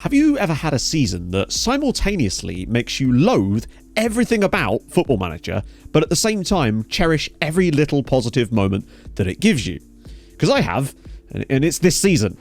Have you ever had a season that simultaneously makes you loathe everything about Football Manager, but at the same time cherish every little positive moment that it gives you? Because I have, and it's this season.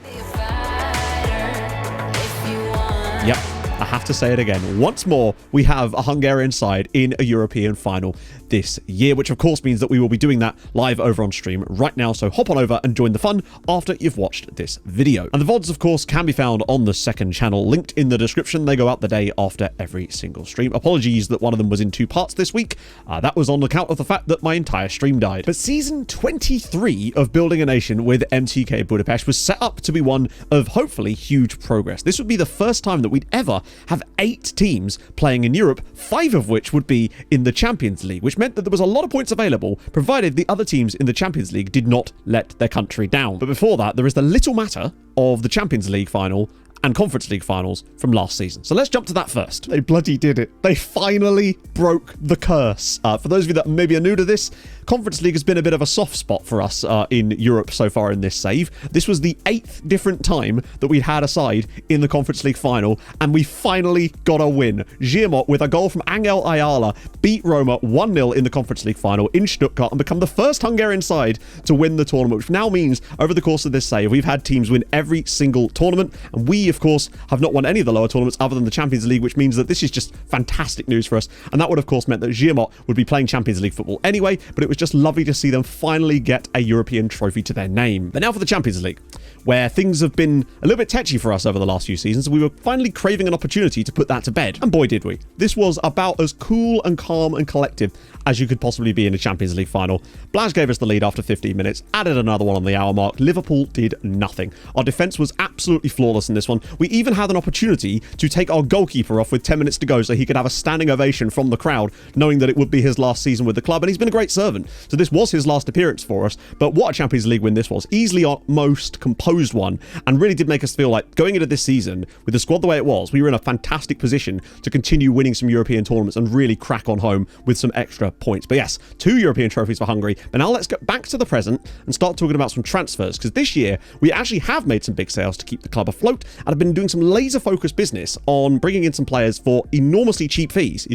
Yep, I have to say it again. Once more, we have a Hungarian side in a European final this year, which of course means that we will be doing that live over on stream right now, so hop on over and join the fun after you've watched this video. And the VODs, of course, can be found on the second channel, linked in the description. They go out the day after every single stream. Apologies that one of them was in two parts this week. That was on account of the fact that my entire stream died. But season 23 of Building a Nation with MTK Budapest was set up to be one of hopefully huge progress. This would be the first time that we'd ever have 8 teams playing in Europe, 5 of which would be in the Champions League, which meant that there was a lot of points available, provided the other teams in the Champions League did not let their country down. But before that, there is the little matter of the Champions League final and Conference League finals from last season. So let's jump to that first. They bloody did it. They finally broke the curse. For those of you that maybe are new to this, Conference League has been a bit of a soft spot for us in Europe so far in this save. This was the 8th different time that we'd had a side in the Conference League final, and we finally got a win. Girmot, with a goal from Angel Ayala, beat Roma 1-0 in the Conference League final in Stuttgart and become the first Hungarian side to win the tournament, which now means over the course of this save, we've had teams win every single tournament, and we, of course, have not won any of the lower tournaments other than the Champions League, which means that this is just fantastic news for us. And that would, of course, meant that Girmot would be playing Champions League football anyway, but it was just lovely to see them finally get a European trophy to their name. But now for the Champions League, where things have been a little bit tetchy for us over the last few seasons. We were finally craving an opportunity to put that to bed. And boy, did we. This was about as cool and calm and collective as you could possibly be in a Champions League final. Blaz gave us the lead after 15 minutes, added another one on the hour mark. Liverpool did nothing. Our defense was absolutely flawless in this one. We even had an opportunity to take our goalkeeper off with 10 minutes to go so he could have a standing ovation from the crowd, knowing that it would be his last season with the club, and he's been a great servant. So this was his last appearance for us, but what a Champions League win this was. Easily our most composed one, and really did make us feel like going into this season with the squad the way it was, we were in a fantastic position to continue winning some European tournaments and really crack on home with some extra points. But yes, 2 European trophies for Hungary. But now let's get back to the present and start talking about some transfers, because this year we actually have made some big sales to keep the club afloat and have been doing some laser focused business on bringing in some players for enormously cheap fees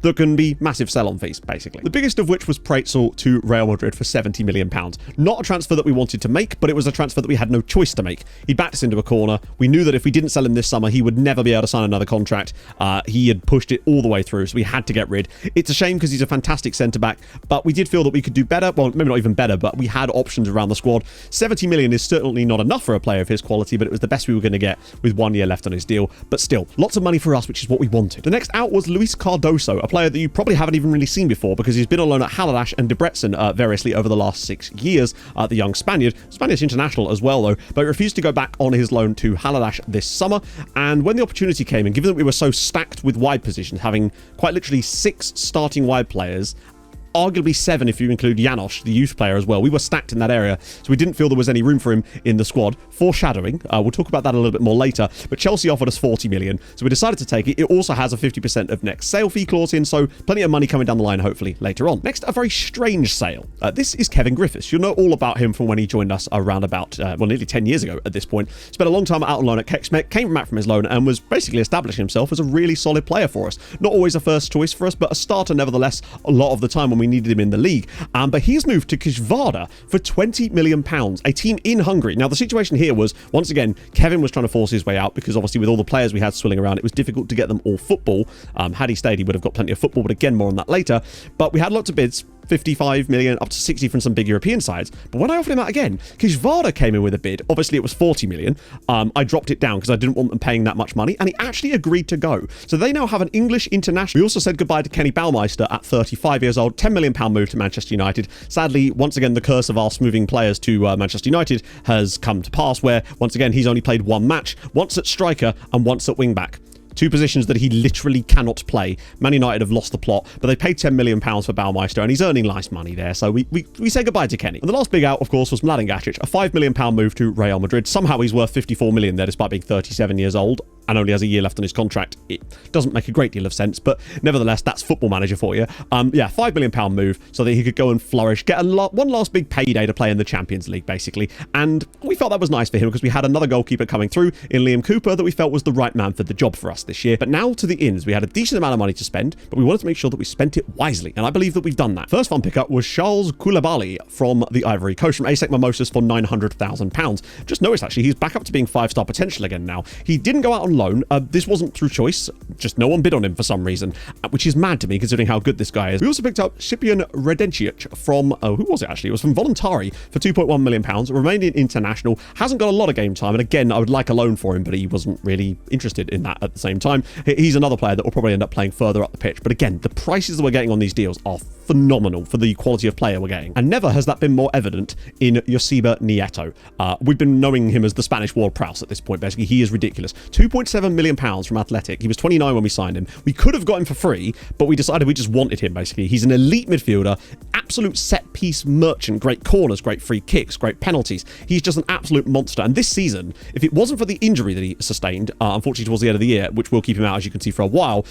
that can be massive sell-on fees, basically. The biggest of which was Pretzel to Real Madrid for £70 million. Not a transfer that we wanted to make, but it was a transfer that we had no choice to make. He backed us into a corner. We knew that if we didn't sell him this summer, he would never be able to sign another contract. He had pushed it all the way through, so we had to get rid. It's a shame because he's a fantastic centre-back, but we did feel that we could do better. Well, maybe not even better, but we had options around the squad. 70 million is certainly not enough for a player of his quality, but it was the best we were going to get with 1 year left on his deal. But still, lots of money for us, which is what we wanted. The next out was Luis Cardoso, a player that you probably haven't even really seen before because he's been on loan at Haladáš and Debrecen variously over the last 6 years. The young Spaniard, Spanish international as well though, but he refused to go back on his loan to Haladáš this summer. And when the opportunity came, and given that we were so stacked with wide positions, having quite literally 6 starting wide players, arguably 7 if you include János, the youth player as well. We were stacked in that area, so we didn't feel there was any room for him in the squad. Foreshadowing, we'll talk about that a little bit more later, but Chelsea offered us 40 million, so we decided to take it. It also has a 50% of next sale fee clause in, so plenty of money coming down the line, hopefully, later on. Next, a very strange sale. This is Kevin Griffiths. You'll know all about him from when he joined us around about, nearly 10 years ago at this point. Spent a long time out on loan at Kexmet, came back from his loan, and was basically establishing himself as a really solid player for us. Not always a first choice for us, but a starter nevertheless a lot of the time when we needed him in the league. But he's moved to Kisvárda for £20 million, a team in Hungary. Now, the situation here was, once again, Kevin was trying to force his way out because obviously with all the players we had swilling around, it was difficult to get them all football. Had he stayed, he would have got plenty of football, but again, more on that later. But we had lots of bids, 55 million, up to 60 from some big European sides. But when I offered him that again, Kisvárda came in with a bid. Obviously, it was 40 million. I dropped it down because I didn't want them paying that much money, and he actually agreed to go. So they now have an English international. We also said goodbye to Kenny Baumeister at 35 years old, £10 million move to Manchester United. Sadly, once again, the curse of us moving players to Manchester United has come to pass, where, once again, he's only played 1 match, once at striker and once at wing-back. 2 positions that he literally cannot play. Man United have lost the plot, but they paid £10 million for Baumeister, and he's earning nice money there, so we say goodbye to Kenny. And the last big out, of course, was Mladen Gacic, a £5 million move to Real Madrid. Somehow he's worth 54 million there, despite being 37 years old. and only has a year left on his contract, it doesn't make a great deal of sense, but nevertheless, that's Football Manager for you. Yeah, £5 million move so that he could go and flourish, get one last big payday to play in the Champions League, basically. And we felt that was nice for him because we had another goalkeeper coming through in Liam Cooper that we felt was the right man for the job for us this year. But now to the ins, we had a decent amount of money to spend, but we wanted to make sure that we spent it wisely, and I believe that we've done that. First fun pickup was Charles Koulibaly from the Ivory Coast from ASEC Mimosas for £900,000. Just noticed, actually, he's back up to being 5-star potential again now. He didn't go out on loan. This wasn't through choice, just no one bid on him for some reason, which is mad to me considering how good this guy is. We also picked up Scipion Redencic from, who was it actually? It was from Voluntari for £2.1 million, Romanian international, hasn't got a lot of game time, and again, I would like a loan for him, but he wasn't really interested in that at the same time. He's another player that will probably end up playing further up the pitch, but again, the prices that we're getting on these deals are phenomenal for the quality of player we're getting. And never has that been more evident in Josiba Nieto. We've been knowing him as the Spanish Ward Prowse at this point, basically. He is ridiculous. £2.7 million from Athletic. He was 29 when we signed him. We could have got him for free, but we decided we just wanted him, basically. He's an elite midfielder, absolute set-piece merchant, great corners, great free kicks, great penalties. He's just an absolute monster. And this season, if it wasn't for the injury that he sustained, unfortunately towards the end of the year, which will keep him out, as you can see, for a while,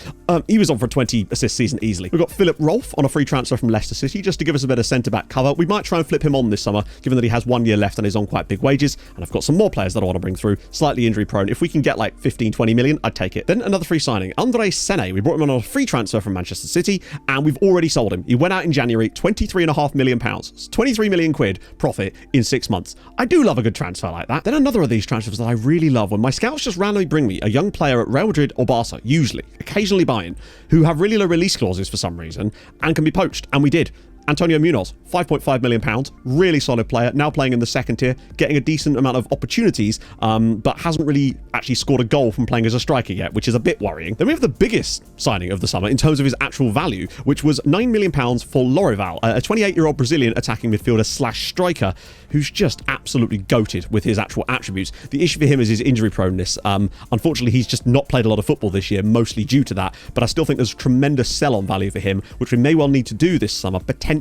he was on for a 20 assist season easily. We've got Philip Rolfe on a free transfer from Leicester City just to give us a bit of centre-back cover. We might try and flip him on this summer, given that he has 1 year left and is on quite big wages. And I've got some more players that I want to bring through, slightly injury-prone. If we can get like 15-20 million, I'd take it. Then another free signing, Andre Sene. We brought him on a free transfer from Manchester City, and we've already sold him. He went out in January, £23.5 million. 23 million quid profit in 6 months. I do love a good transfer like that. Then another of these transfers that I really love, when my scouts just randomly bring me a young player at Real Madrid or Barca, usually, occasionally buying, who have really low release clauses for some reason, and can be poached, and we did. Antonio Munoz, £5.5 million, really solid player, now playing in the second tier, getting a decent amount of opportunities, but hasn't really actually scored a goal from playing as a striker yet, which is a bit worrying. Then we have the biggest signing of the summer in terms of his actual value, which was £9 million for Lorival, a 28-year-old Brazilian attacking midfielder slash striker who's just absolutely goated with his actual attributes. The issue for him is his injury proneness. Unfortunately, he's just not played a lot of football this year, mostly due to that, but I still think there's tremendous sell-on value for him, which we may well need to do this summer, potentially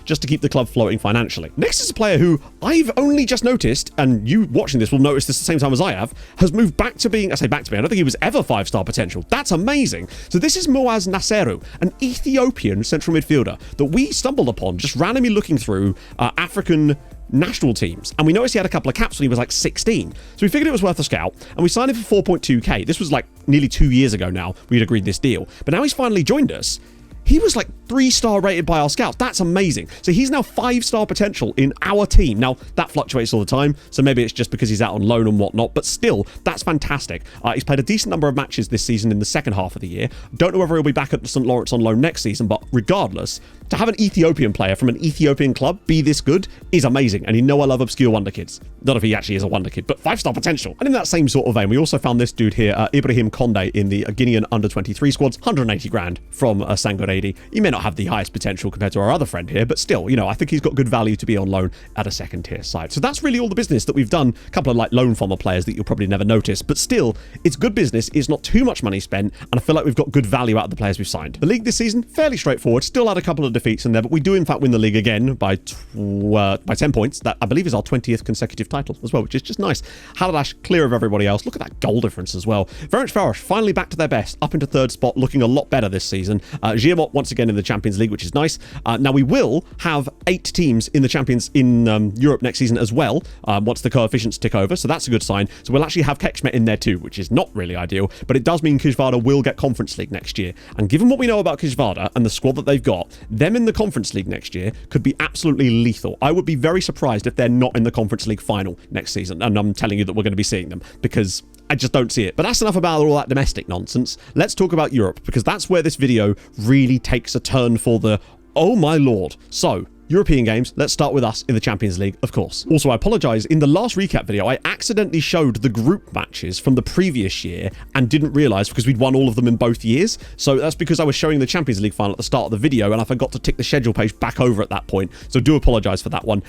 just to keep the club floating financially. Next is a player who I've only just noticed, and you watching this will notice this at the same time as I have, has moved back to being, I say back to being, I don't think he was ever 5-star potential. That's amazing. So this is Moaz Nasseru, an Ethiopian central midfielder that we stumbled upon just randomly looking through African national teams, and we noticed he had a couple of caps when he was like 16, so we figured it was worth a scout, and we signed him for 4.2k. This was like nearly 2 years ago now we'd agreed this deal, but now he's finally joined us. He was like 3-star rated by our scouts. That's amazing. So he's now 5-star potential in our team. Now, that fluctuates all the time, so maybe it's just because he's out on loan and whatnot, but still, that's fantastic. He's played a decent number of matches this season in the second half of the year. Don't know whether he'll be back at St. Lawrence on loan next season, but regardless, to have an Ethiopian player from an Ethiopian club be this good is amazing. And you know I love obscure wonder kids. Not if he actually is a wonder kid, but 5-star potential. And in that same sort of vein, we also found this dude here, Ibrahim Konde, in the Guinean under-23 squads, 180 grand from Sangoredi. He may not have the highest potential compared to our other friend here, but still, you know, I think he's got good value to be on loan at a second tier side. So that's really all the business that we've done. A couple of like loan farmer players that you'll probably never notice, but still, it's good business. It's not too much money spent, and I feel like we've got good value out of the players we've signed. The league this season, fairly straightforward. Still had a couple of defeats in there, but we do in fact win the league again by 10 points. That I believe is our 20th consecutive title as well, which is just nice. Haladash clear of everybody else. Look at that goal difference as well. Ferencváros finally back to their best, up into third spot, looking a lot better this season. Giamot once again in the Champions League, which is nice. Now we will have 8 teams in the Champions in Europe next season as well, once the coefficients tick over, so that's a good sign. So we'll actually have Kekshmet in there too, which is not really ideal, but it does mean Kijvada will get Conference League next year. And given what we know about Kijvada and the squad that they've got, them in the Conference League next year could be absolutely lethal. I would be very surprised if they're not in the Conference League final next season, and I'm telling you that we're going to be seeing them, because I just don't see it. But that's enough about all that domestic nonsense. Let's talk about Europe, because that's where this video really takes a turn for the oh my lord. So, European games, let's start with us in the Champions League, of course. Also, I apologise, in the last recap video, I accidentally showed the group matches from the previous year and didn't realise because we'd won all of them in both years. So that's because I was showing the Champions League final at the start of the video and I forgot to tick the schedule page back over at that point. So do apologise for that one.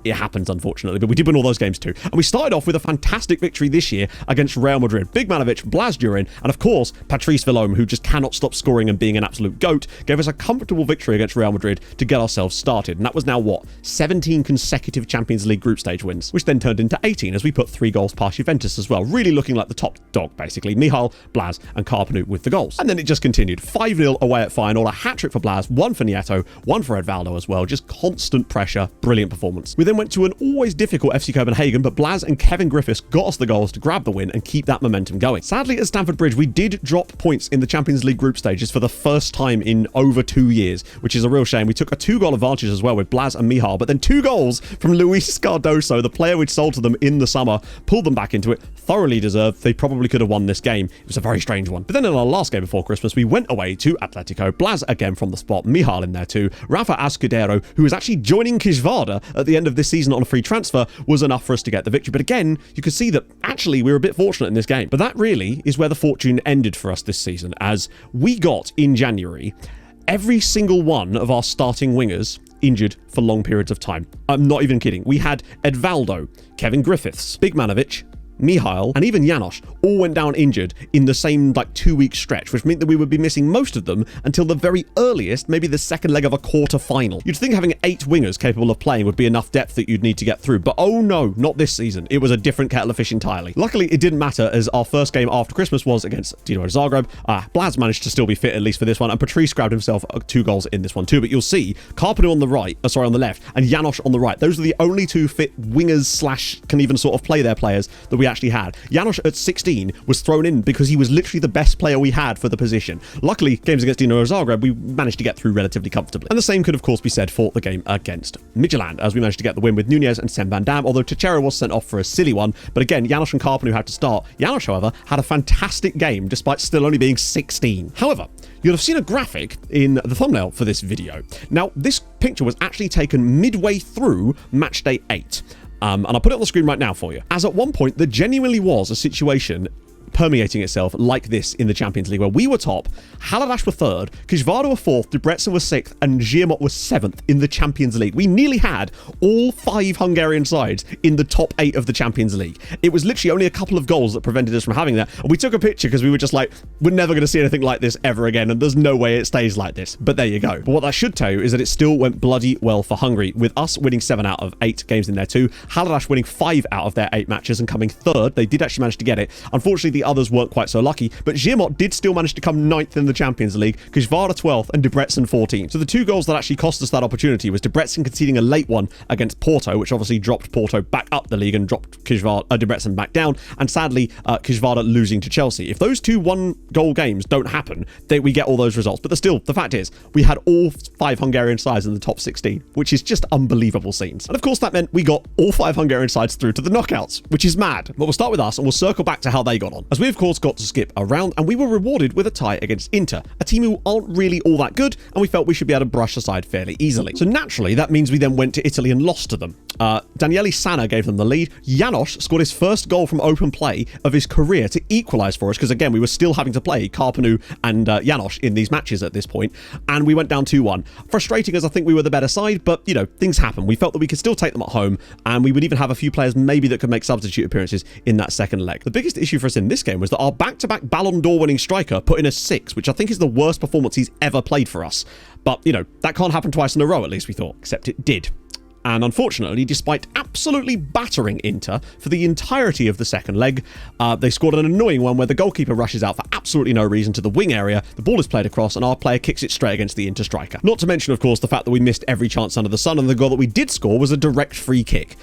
It happens, unfortunately, but we did win all those games too. And we started off with a fantastic victory this year against Real Madrid. Bigmanovic, Blas Durin, and of course, Patrice Villome, who just cannot stop scoring and being an absolute goat, gave us a comfortable victory against Real Madrid to get ourselves started. started, and that was now, what, 17 consecutive Champions League group stage wins, which then turned into 18 as we put 3 goals past Juventus as well, really looking like the top dog, basically. Michal, Blas, and Carpenu with the goals. And then it just continued. 5-0 away at Feyenoord, a hat-trick for Blas, 1 for Nieto, 1 for Edvaldo as well, just constant pressure, brilliant performance. We then went to an always difficult FC Copenhagen, but Blas and Kevin Griffiths got us the goals to grab the win and keep that momentum going. Sadly, at Stamford Bridge, we did drop points in the Champions League group stages for the first time in over 2 years, which is a real shame. We took a 2-goal advantage as well with Blas and Michal, but then 2 goals from Luis Cardoso, the player we'd sold to them in the summer, pulled them back into it. Thoroughly deserved. They probably could have won this game. It was a very strange one. But then in our last game before Christmas, we went away to Atletico. Blas again from the spot, Michal in there too. Rafa Escudero, who was actually joining Kijvarda at the end of this season on a free transfer, was enough for us to get the victory. But again, you could see that actually we were a bit fortunate in this game. But that really is where the fortune ended for us this season, as we got in January every single one of our starting wingers injured for long periods of time. I'm not even kidding. We had Edvaldo, Kevin Griffiths, Bigmanovic, Michal, and even Janos all went down injured in the same 2-week stretch, which meant that we would be missing most of them until the very earliest, maybe the second leg of a quarter final. You'd think having 8 wingers capable of playing would be enough depth that you'd need to get through, but oh no, not this season. It was a different kettle of fish entirely. Luckily, it didn't matter, as our first game after Christmas was against Dinamo Zagreb. Blas managed to still be fit, at least for this one, and Patrice grabbed himself 2 goals in this one too. But you'll see Carpenu on the left, and Janos on the right. Those are the only 2 fit wingers / can even sort of play their players that we actually had. Janos at 16 was thrown in because he was literally the best player we had for the position. Luckily, games against Dinamo Zagreb, we managed to get through relatively comfortably. And the same could, of course, be said for the game against Midtjylland, as we managed to get the win with Nunez and Sen Van Dam, although Teixeira was sent off for a silly one. But again, Janos and Carpenu had to start. Janos, however, had a fantastic game, despite still only being 16. However, you'll have seen a graphic in the thumbnail for this video. Now, this picture was actually taken midway through match day 8. And I'll put it on the screen right now for you. As at one point, there genuinely was a situation permeating itself like this in the Champions League, where we were top, Haladash were 3rd, Kijvarda were 4th, Debrecen was 6th, and Zirmot was 7th in the Champions League. We nearly had all 5 Hungarian sides in the top 8 of the Champions League. It was literally only a couple of goals that prevented us from having that, and we took a picture because we were just like, we're never going to see anything like this ever again, and there's no way it stays like this. But there you go. But what that should tell you is that it still went bloody well for Hungary, with us winning 7 out of 8 games in there too, Haladash winning 5 out of their 8 matches and coming 3rd. They did actually manage to get it. Unfortunately, the others weren't quite so lucky, but Zirmot did still manage to come 9th in the Champions League, Kijvarda 12th, and Debrecen 14th. So the 2 goals that actually cost us that opportunity was Debrecen conceding a late one against Porto, which obviously dropped Porto back up the league and dropped Debrecen back down, and sadly, Kijvarda losing to Chelsea. If those 2 1-goal games don't happen, we get all those results. But still, the fact is, we had all 5 Hungarian sides in the top 16, which is just unbelievable scenes. And of course, that meant we got all 5 Hungarian sides through to the knockouts, which is mad. But we'll start with us, and we'll circle back to how they got on, as we of course got to skip a round, and we were rewarded with a tie against Inter, a team who aren't really all that good, and we felt we should be able to brush aside fairly easily. So naturally, that means we then went to Italy and lost to them. Daniele Sanna gave them the lead. Janos scored his first goal from open play of his career to equalise for us, because again, we were still having to play Carpenu and Janos in these matches at this point, and we went down 2-1. Frustrating, as I think we were the better side, but you know, things happen. We felt that we could still take them at home, and we would even have a few players maybe that could make substitute appearances in that second leg. The biggest issue for us in this game was that our back-to-back Ballon d'Or winning striker put in a 6, which I think is the worst performance he's ever played for us. But, you know, that can't happen twice in a row, at least we thought. Except it did. And unfortunately, despite absolutely battering Inter for the entirety of the second leg, they scored an annoying one where the goalkeeper rushes out for absolutely no reason to the wing area, the ball is played across, and our player kicks it straight against the Inter striker. Not to mention, of course, the fact that we missed every chance under the sun, and the goal that we did score was a direct free kick.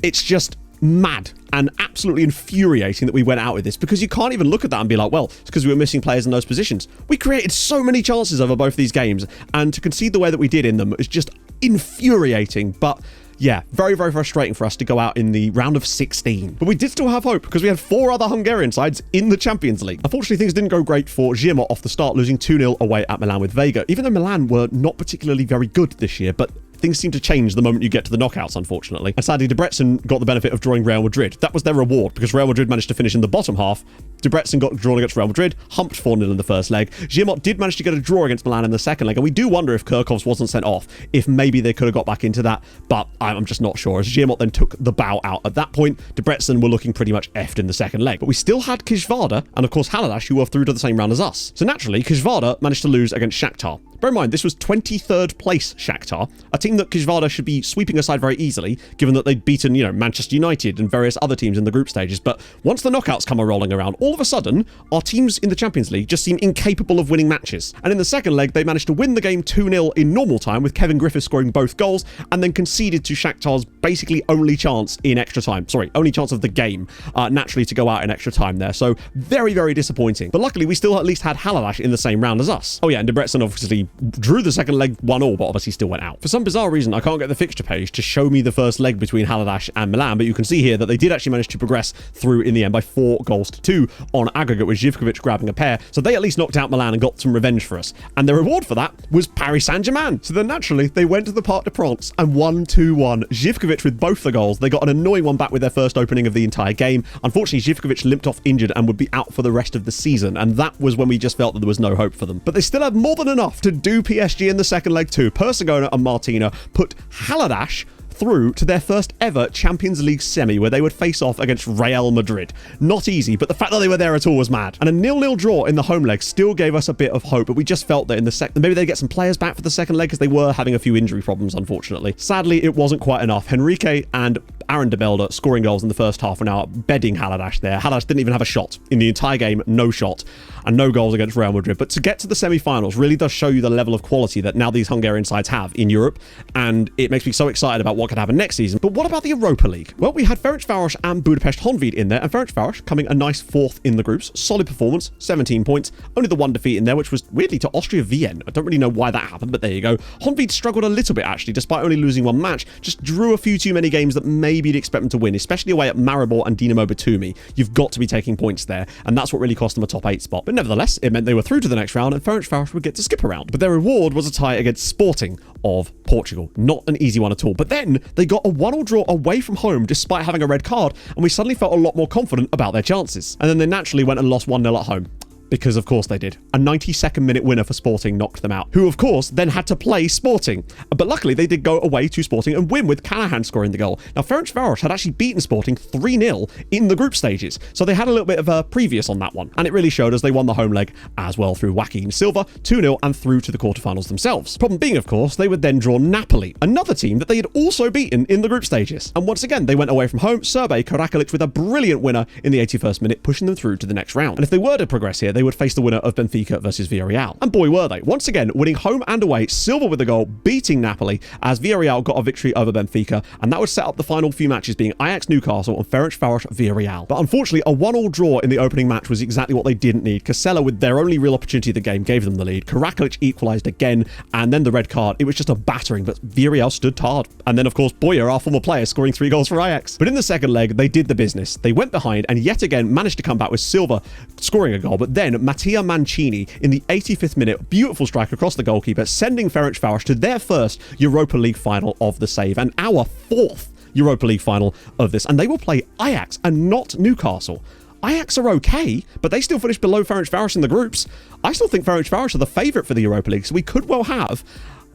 It's just mad and absolutely infuriating that we went out with this, because you can't even look at that and be like, well, it's because we were missing players in those positions. We created so many chances over both these games, and to concede the way that we did in them is just infuriating. But yeah, very, very frustrating for us to go out in the round of 16. But we did still have hope, because we had 4 other Hungarian sides in the Champions League. Unfortunately, things didn't go great for Zirmot off the start, losing 2-0 away at Milan with Vega, even though Milan were not particularly very good this year. But things seem to change the moment you get to the knockouts, unfortunately. And sadly, Debrecen got the benefit of drawing Real Madrid. That was their reward, because Real Madrid managed to finish in the bottom half, Debrecen got drawn against Real Madrid, humped 4-0 in the first leg. Giamot did manage to get a draw against Milan in the second leg, and we do wonder if Kirkovs wasn't sent off, if maybe they could have got back into that, but I'm just not sure, as Giamot then took the bow out. At that point, Debrecen were looking pretty much effed in the second leg, but we still had Kizvada and of course Haladash, who were through to the same round as us. So naturally, Kizvada managed to lose against Shakhtar. Bear in mind, this was 23rd place Shakhtar, a team that Kizvada should be sweeping aside very easily, given that they'd beaten, Manchester United and various other teams in the group stages. But once the knockouts come rolling around, all of a sudden, our teams in the Champions League just seem incapable of winning matches. And in the second leg, they managed to win the game 2-0 in normal time, with Kevin Griffiths scoring both goals, and then conceded to Shakhtar's basically only chance in extra time. Sorry, only chance of the game, naturally, to go out in extra time there. So very, very disappointing. But luckily, we still at least had Haladash in the same round as us. Oh yeah, and Debrecen obviously drew the second leg 1-1, but obviously still went out. For some bizarre reason, I can't get the fixture page to show me the first leg between Haladash and Milan, but you can see here that they did actually manage to progress through in the end by 4-2 on aggregate, with Živkovic grabbing a pair. So they at least knocked out Milan and got some revenge for us. And the reward for that was Paris Saint-Germain. So then naturally, they went to the Parc des Princes and won 2-1. Živkovic with both the goals. They got an annoying one back with their first opening of the entire game. Unfortunately, Živkovic limped off injured and would be out for the rest of the season, and that was when we just felt that there was no hope for them. But they still had more than enough to do PSG in the second leg too. Persegona and Martina put Haladash through to their first ever Champions League semi, where they would face off against Real Madrid. Not easy, but the fact that they were there at all was mad. And a 0-0 draw in the home leg still gave us a bit of hope, but we just felt that in the second, maybe they'd get some players back for the second leg, because they were having a few injury problems, unfortunately. Sadly, it wasn't quite enough. Henrique and Aaron de Belder scoring goals in the first half and now bedding Haladash there. Haladash didn't even have a shot in the entire game, no shot, and no goals against Real Madrid. But to get to the semi-finals really does show you the level of quality that now these Hungarian sides have in Europe, and it makes me so excited about what could happen next season. But what about the Europa League? Well, we had Ferencváros and Budapest Honvéd in there, and Ferencváros coming a nice 4th in the groups. Solid performance, 17 points, only the one defeat in there, which was weirdly to Austria Vienna. I don't really know why that happened, but there you go. Honvéd struggled a little bit actually, despite only losing one match. Just drew a few too many games that maybe you'd expect them to win, especially away at Maribor and Dinamo Batumi. You've got to be taking points there, and that's what really cost them a top 8 spot. But nevertheless, it meant they were through to the next round, and Ferencváros would get to skip around. But their reward was a tie against Sporting of Portugal. Not an easy one at all. But then they got a 1-1 draw away from home despite having a red card, and we suddenly felt a lot more confident about their chances. And then they naturally went and lost 1-0 at home. Because of course they did. A 92nd minute winner for Sporting knocked them out, who of course then had to play Sporting. But luckily they did go away to Sporting and win, with Callahan scoring the goal. Now Ferencváros had actually beaten Sporting 3-0 in the group stages, so they had a little bit of a previous on that one. And it really showed as they won the home leg as well through Joaquin Silva, 2-0, and through to the quarterfinals themselves. Problem being, of course, they would then draw Napoli, another team that they had also beaten in the group stages. And once again, they went away from home, Serbe Karakalic with a brilliant winner in the 81st minute, pushing them through to the next round. And if they were to progress here, they would face the winner of Benfica versus Villarreal. And boy, were they. Once again, winning home and away, Silva with the goal, beating Napoli, as Villarreal got a victory over Benfica, and that would set up the final few matches being Ajax Newcastle and Ferencváros Villarreal. But unfortunately, a 1-1 draw in the opening match was exactly what they didn't need. Casella, with their only real opportunity of the game, gave them the lead. Karakalic equalised again, and then the red card. It was just a battering, but Villarreal stood hard. And then, of course, Boyer, our former player, scoring 3 goals for Ajax. But in the second leg, they did the business. They went behind and yet again managed to come back with Silva scoring a goal, but then Mattia Mancini in the 85th minute, beautiful strike across the goalkeeper, sending Ferencváros to their first Europa League final of the save, and our 4th Europa League final of this. And they will play Ajax and not Newcastle. Ajax are okay, but they still finished below Ferencváros in the groups. I still think Ferencváros are the favourite for the Europa League, so we could well have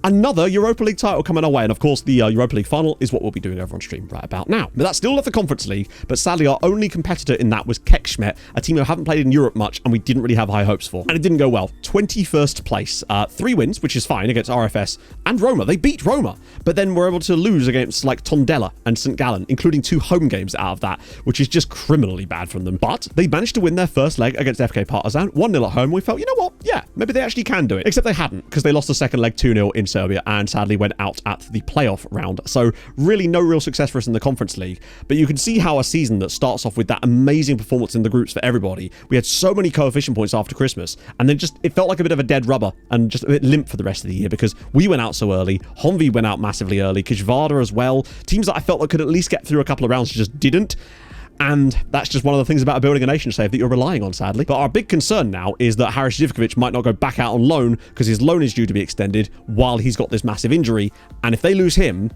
another Europa League title coming our way. And of course, the Europa League final is what we'll be doing over on stream right about now. But that still left the Conference League, but sadly our only competitor in that was Kekshmet, a team who haven't played in Europe much and we didn't really have high hopes for. And it didn't go well. 21st place, 3 wins, which is fine, against RFS and Roma. They beat Roma, but then were able to lose against like Tondela and St. Gallen, including 2 home games out of that, which is just criminally bad from them. But they managed to win their first leg against FK Partizan, 1-0 at home. We felt, you know what? Yeah, maybe they actually can do it. Except they hadn't, because they lost the second leg 2-0 in Serbia and sadly went out at the playoff round. So really no real success for us in the Conference League. But you can see how a season that starts off with that amazing performance in the groups for everybody, we had so many coefficient points after Christmas, and then just it felt like a bit of a dead rubber and just a bit limp for the rest of the year, because we went out so early. Honvéd went out massively early. Kizvada as well. Teams that I felt that could at least get through a couple of rounds just didn't. And that's just one of the things about building a nation save that you're relying on, sadly. But our big concern now is that Haris Živkovic might not go back out on loan, because his loan is due to be extended while he's got this massive injury. And if they lose him,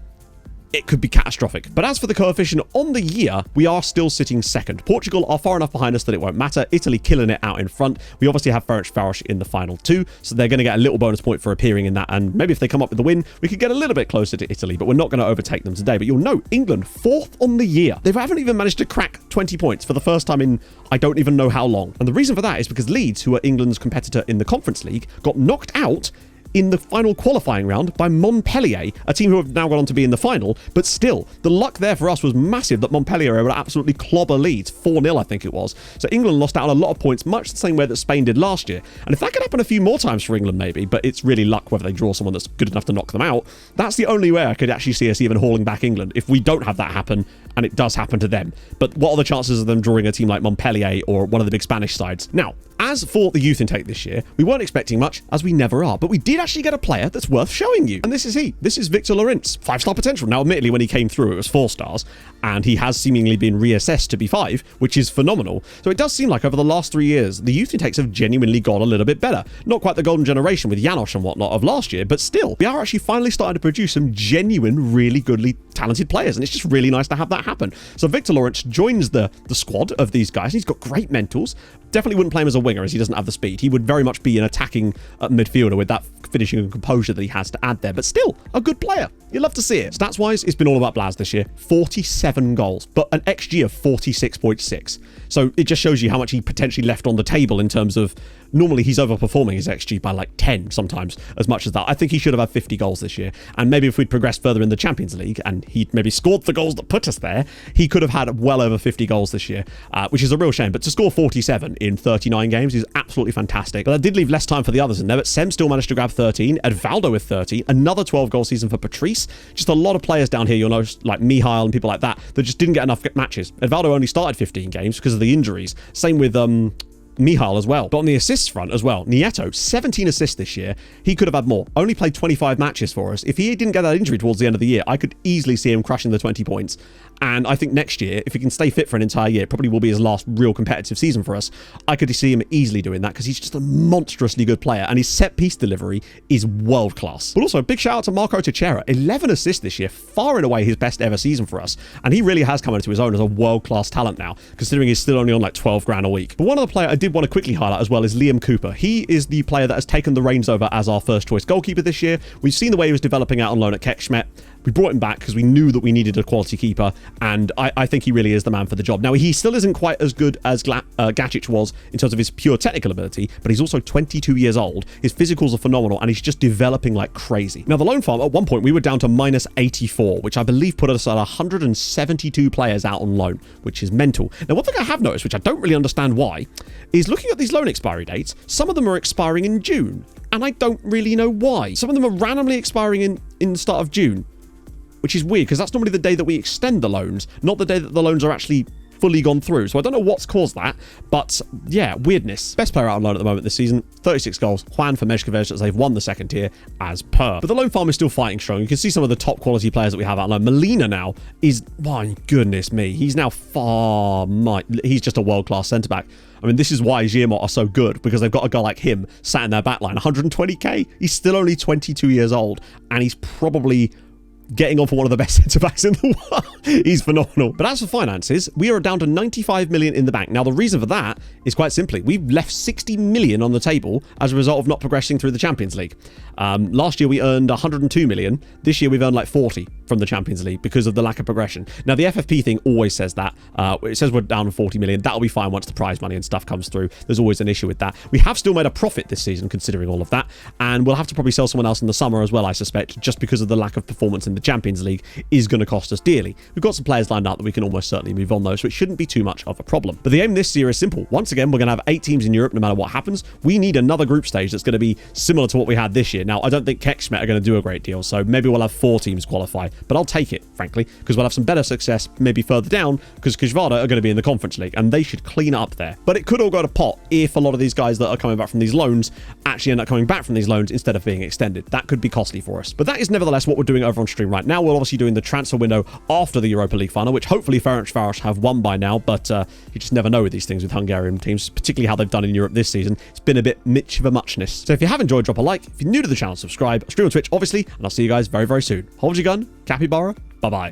it could be catastrophic. But as for the coefficient on the year, we are still sitting second. Portugal are far enough behind us that it won't matter. Italy killing it out in front. We obviously have Ferencváros in the final two, so they're going to get a little bonus point for appearing in that, and maybe if they come up with the win, we could get a little bit closer to Italy, but we're not going to overtake them today. But you'll know, England, 4th on the year. They haven't even managed to crack 20 points for the first time in I don't even know how long. And the reason for that is because Leeds, who are England's competitor in the Conference League, got knocked out in the final qualifying round by Montpellier, a team who have now gone on to be in the final. But still, the luck there for us was massive that Montpellier were able to absolutely clobber Leeds, 4-0 I think it was. So England lost out on a lot of points, much the same way that Spain did last year. And if that could happen a few more times for England maybe, but it's really luck whether they draw someone that's good enough to knock them out, that's the only way I could actually see us even hauling back England, if we don't have that happen, and it does happen to them. But what are the chances of them drawing a team like Montpellier or one of the big Spanish sides? Now, as for the youth intake this year, we weren't expecting much, as we never are, but we did actually get a player that's worth showing you. And this is he. This is Victor Llorens. 5-star potential. Now, admittedly, when he came through, it was 4 stars, and he has seemingly been reassessed to be 5, which is phenomenal. So it does seem like over the last 3 years, the youth intakes have genuinely got a little bit better. Not quite the golden generation with Janosch and whatnot of last year, but still, we are actually finally starting to produce some genuine, really goodly, talented players, and it's just really nice to have that happen. So Victor Llorens joins the squad of these guys. He's got great mentals. Definitely wouldn't play him as a winger, as he doesn't have the speed. He would very much be an attacking midfielder with that finishing and composure that he has to add there, but still a good player. You'd love to see it. Stats wise, it's been all about Blaz this year. 47 goals, but an XG of 46.6. So it just shows you how much he potentially left on the table in terms of, normally he's overperforming his XG by like 10 sometimes, as much as that. I think he should have had 50 goals this year. And maybe if we'd progressed further in the Champions League and he'd maybe scored the goals that put us there, he could have had well over 50 goals this year, which is a real shame. But to score 47 in 39 games is absolutely fantastic. But that did leave less time for the others in there, but Sem still managed to grab 13, Edvaldo with 30, another 12-goal season for Patrice. Just a lot of players down here, you'll notice, like Mihail and people like that just didn't get enough matches. Edvaldo only started 15 games because of the injuries. Same with Mihail as well. But on the assists front as well, Nieto, 17 assists this year. He could have had more. Only played 25 matches for us. If he didn't get that injury towards the end of the year, I could easily see him crushing the 20 points. And I think next year, if he can stay fit for an entire year, probably will be his last real competitive season for us. I could see him easily doing that because he's just a monstrously good player, and his set-piece delivery is world-class. But also, a big shout-out to Marco Teixeira. 11 assists this year, far and away his best ever season for us. And he really has come into his own as a world-class talent now, considering he's still only on like 12 grand a week. But one other player I did want to quickly highlight as well is Liam Cooper. He is the player that has taken the reins over as our first-choice goalkeeper this year. We've seen the way he was developing out on loan at Kekschmet. We brought him back because we knew that we needed a quality keeper, and I think he really is the man for the job. Now, he still isn't quite as good as Gacic was in terms of his pure technical ability, but he's also 22 years old. His physicals are phenomenal, and he's just developing like crazy. Now, the loan farm, at one point, we were down to minus 84, which I believe put us at 172 players out on loan, which is mental. Now, one thing I have noticed, which I don't really understand why, is looking at these loan expiry dates, some of them are expiring in June, and I don't really know why. Some of them are randomly expiring in the start of June, which is weird because that's normally the day that we extend the loans, not the day that the loans are actually fully gone through. So I don't know what's caused that, but yeah, weirdness. Best player out on loan at the moment this season, 36 goals. Juan for Meshkovec, as they've won the second tier as per. But the loan farm is still fighting strong. You can see some of the top quality players that we have out on loan. Molina now is, my goodness me, he's now he's just a world-class centre-back. I mean, this is why Giamot are so good, because they've got a guy like him sat in their backline. 120k, he's still only 22 years old, and he's probably getting on for one of the best centre-backs in the world. He's phenomenal. But as for finances, we are down to 95 million in the bank. Now, the reason for that is quite simply, we've left 60 million on the table as a result of not progressing through the Champions League. Last year, we earned 102 million. This year, we've earned like 40 from the Champions League because of the lack of progression. Now, the FFP thing always says that. It says we're down to 40 million. That'll be fine once the prize money and stuff comes through. There's always an issue with that. We have still made a profit this season, considering all of that. And we'll have to probably sell someone else in the summer as well, I suspect, just because of the lack of performance in the Champions League is going to cost us dearly. We've got some players lined up that we can almost certainly move on though, so it shouldn't be too much of a problem. But the aim this year is simple. Once again, we're going to have 8 teams in Europe no matter what happens. We need another group stage that's going to be similar to what we had this year. Now, I don't think Kekschmet are going to do a great deal, so maybe we'll have 4 teams qualify, but I'll take it, frankly, because we'll have some better success maybe further down, because Kishvada are going to be in the Conference League, and they should clean up there. But it could all go to pot if a lot of these guys that are coming back from these loans actually end up coming back from these loans instead of being extended. That could be costly for us. But that is nevertheless what we're doing over on stream right now. We're obviously doing the transfer window after the Europa League final, which hopefully Ferencváros have won by now, but you just never know with these things with Hungarian teams, particularly how they've done in Europe this season. It's been a bit much of a muchness. So if you have enjoyed, drop a like. If you're new to the channel, subscribe. I stream on Twitch, obviously, and I'll see you guys very, very soon. Hold your gun, capybara Bye-bye.